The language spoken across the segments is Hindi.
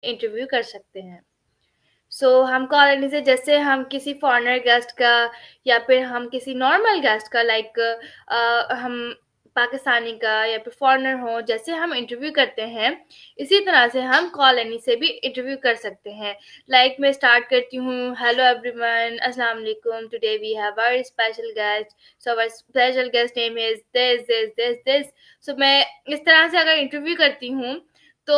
इंटरव्यू कर सकते हैं। हम कॉल लेने से जैसे हम किसी फॉरेनर गेस्ट का या फिर हम किसी नॉर्मल गेस्ट का हम पाकिस्तानी का या फिर फॉरेनर हो, जैसे हम इंटरव्यू करते हैं इसी तरह से हम कॉल लेने से भी इंटरव्यू कर सकते हैं। मैं स्टार्ट करती हूँ, हेलो एवरीवन, अस्सलाम वालेकुम, today we have our special guest, so our special guest name is this this this this. मैं इस तरह से अगर इंटरव्यू करती हूँ तो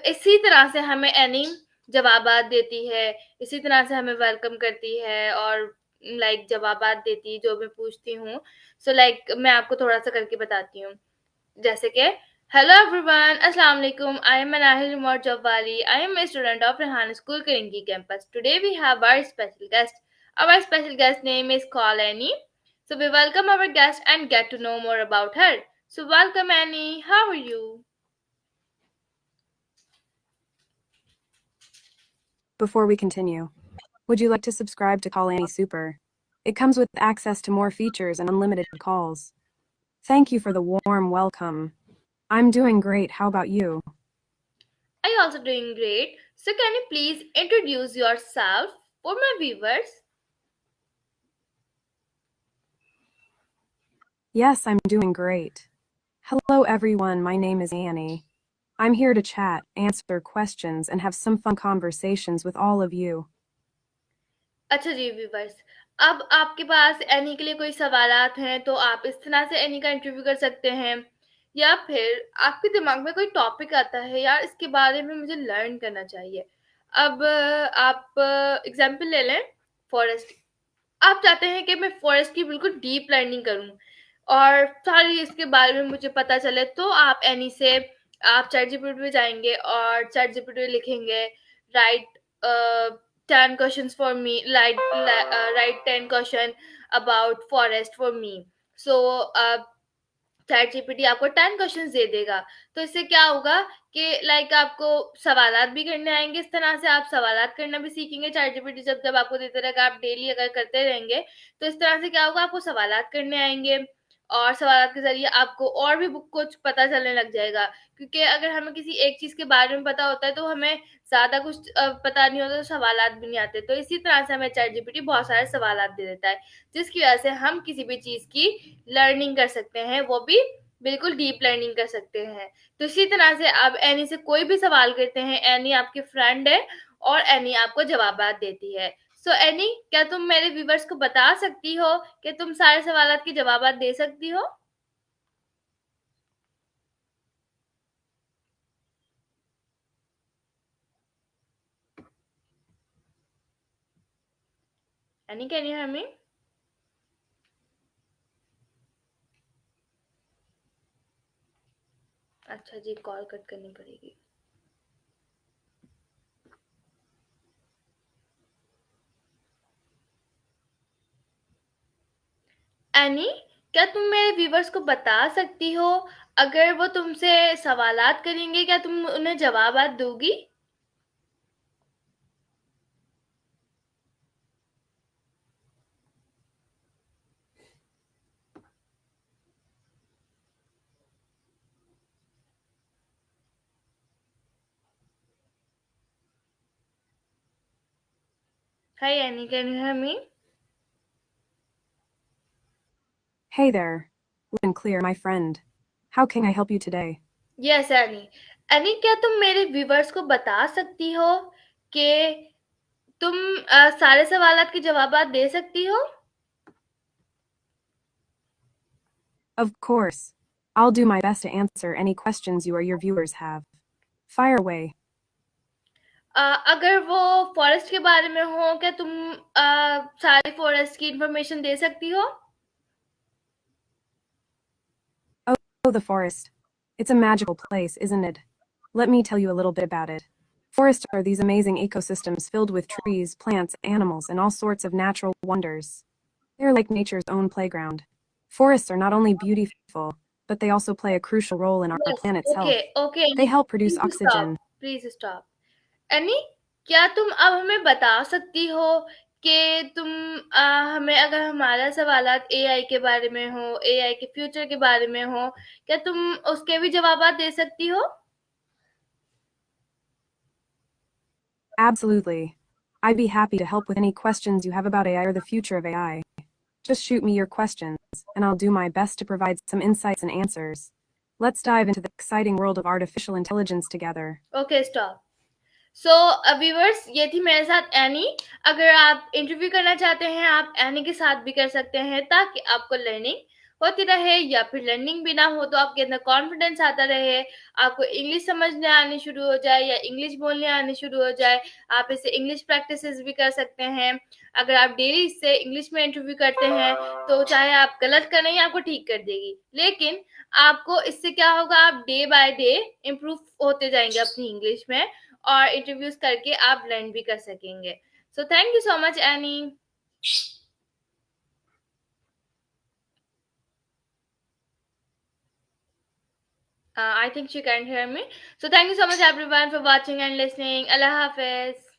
इसी तरह से हमें एनी जवाबात देती है, इसी तरह से हमें वेलकम करती है और जवाबात देती है जो मैं पूछती हूँ। मैं आपको थोड़ा-सा करके बताती हूँ। जैसे कि हेलो एवरीवन, अस्सलाम वालेकुम, I am Manahil Umar Jabbari, I am a student of Rehan school Karingi campus. Today we have our special guest. Our special guest name is called Annie. So we welcome our guest and get to know more about her. So welcome Annie, how are you? Before we continue, would you like to subscribe to Call Annie Super? It comes with access to more features and unlimited calls. Thank you for the warm welcome. I'm doing great. How about you? I also doing great. So can you please introduce yourself for my viewers? Yes, I'm doing great. Hello, everyone. My name is Annie. I'm here to chat, answer questions, and have some fun conversations with all of you. अच्छा जी व्यूवर्स, अब आपके पास एनी के लिए कोई सवालात हैं तो आप इस तरह से एनी का इंटरव्यू कर सकते हैं, या फिर आपके दिमाग में कोई टॉपिक आता है, यार इसके बारे में मुझे लर्न करना चाहिए। अब आप एग्जांपल ले लें, फॉरेस्ट। आप चाहते हैं कि मैं फॉरेस्ट की बिल्कुल डीप लर्निंग करूं और सारी इसके बारे में मुझे पता चले, तो आप एनी से आप चैट जीपीटी पे जाएंगे और चैट जीपीटी पे लिखेंगे right 10 questions for me, right 10 question about forest for me. So chat GPT आपको 10 क्वेश्चंस दे देगा। तो इससे क्या होगा कि आपको सवालात भी करने आएंगे, इस तरह से आप सवालात करना भी सीखेंगे। चैट जीपीटी जब जब आपको देते रहेगा, आप डेली अगर करते रहेंगे तो इस तरह से क्या होगा, आपको सवालात करने आएंगे और सवालात के जरिए आपको और भी कुछ पता चलने लग जाएगा। क्योंकि अगर हमें किसी एक चीज के बारे में पता होता है तो हमें ज्यादा कुछ पता नहीं होता, तो सवालात भी नहीं आते। तो इसी तरह से हमें चैट जीपीटी बहुत सारे सवालात दे देता है, जिसकी वजह से हम किसी भी चीज की लर्निंग कर सकते हैं, वो भी बिल्कुल डीप लर्निंग कर सकते हैं। तो इसी तरह से आप एनी से कोई भी सवाल करते हैं, एनी आपकी फ्रेंड है और एनी आपको जवाबात देती है। एनी, क्या तुम मेरे व्यूवर्स को बता सकती हो कि तुम सारे सवालात के जवाबात दे सकती हो? एनी, कैन यू हियर मी? अच्छा जी, कॉल कट करनी पड़ेगी। एनी, क्या तुम मेरे व्यूवर्स को बता सकती हो, अगर वो तुमसे सवालात करेंगे, क्या तुम उन्हें जवाबात दोगी? Hi Annie, can you hear me? Hey there. Loud and clear, my friend. How can I help you today? Yes any. Any, क्या तुम मेरे व्यूवर्स को बता सकती हो कि तुम सारे सवालात के जवाबात दे सकती हो? Of course. I'll do my best to answer any questions you or your viewers have. Fire away. अगर वो फॉरेस्ट के बारे में हो, क्या तुम सारी फॉरेस्ट की इंफॉर्मेशन दे सकती हो? Oh, the forest. It's a magical place, isn't it? Let me tell you a little bit about it. Forests are these amazing ecosystems filled with trees, plants, animals, and all sorts of natural wonders. They're like nature's own playground. Forests are not only beautiful, but they also play a crucial role in our yes, planet's okay, health. Okay They any, help produce please stop, oxygen. Please stop. Any, क्या तुम अब हमें बता सकती हो कि तुम हमें, अगर हमारा सवालात एआई के बारे में हो, एआई के फ्यूचर के बारे में हो, क्या तुम उसके भी जवाबात दे सकती हो? Absolutely. I'd be happy to help with any questions you have about AI or the future of AI. Just shoot me your questions, and I'll do my best to provide some insights and answers. Let's dive into the exciting world of artificial intelligence together. Okay stop. So viewers, ये थी मेरे साथ एनी। अगर आप इंटरव्यू करना चाहते हैं, आप एनी के साथ भी कर सकते हैं, ताकि आपको लर्निंग होती रहे, या फिर लर्निंग भी ना हो तो आपके अंदर कॉन्फिडेंस आता रहे, आपको इंग्लिश समझने आनी शुरू हो जाए या इंग्लिश बोलने आनी शुरू हो जाए। आप इससे इंग्लिश प्रैक्टिसेस भी कर सकते हैं। अगर आप डेली इससे इंग्लिश में इंटरव्यू करते हैं, तो चाहे आप गलत करें या आपको ठीक कर देगी, लेकिन आपको इससे क्या होगा, आप डे बाय डे इम्प्रूव होते जाएंगे अपनी इंग्लिश में, और इंटरव्यूज करके आप लर्न भी कर सकेंगे। So thank you so much any. I think she can't hear me. So thank you so much everyone for watching and listening. Allah Hafiz.